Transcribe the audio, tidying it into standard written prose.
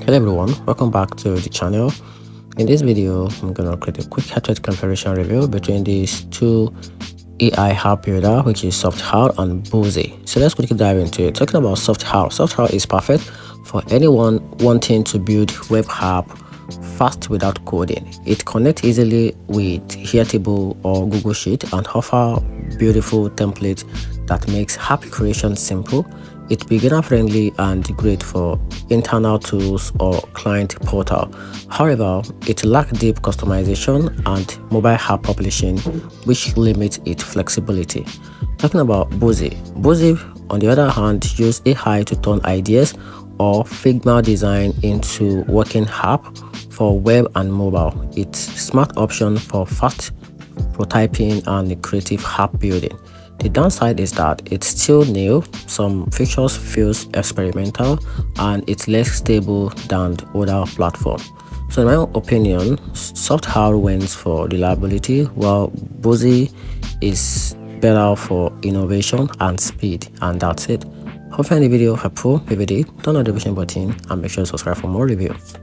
Hello everyone, welcome back to the channel. In this video, I'm gonna create a quick head-to-head comparison review between these two AI app builder, which is Softr and Buzzy. So let's quickly dive into it. Talking about Softr, Softr is perfect for anyone wanting to build web app fast without coding. It connects easily with Airtable or Google Sheet and offer beautiful templates that makes app creation simple. It's beginner friendly and great for internal tools or client portal. However, it lacks deep customization and mobile app publishing, which limits its flexibility. Talking about Buzzy, on the other hand use AI to turn ideas or Figma design into working app for web and mobile. It's smart option for fast prototyping and creative app building. The downside is that it's still new, some features feels experimental, and it's less stable than other platforms. So in my opinion, Softr wins for reliability, while Buzzy is better for innovation and speed. And that's it. Hope you find the video helpful. If you did, turn on the notification button and make sure to subscribe for more reviews.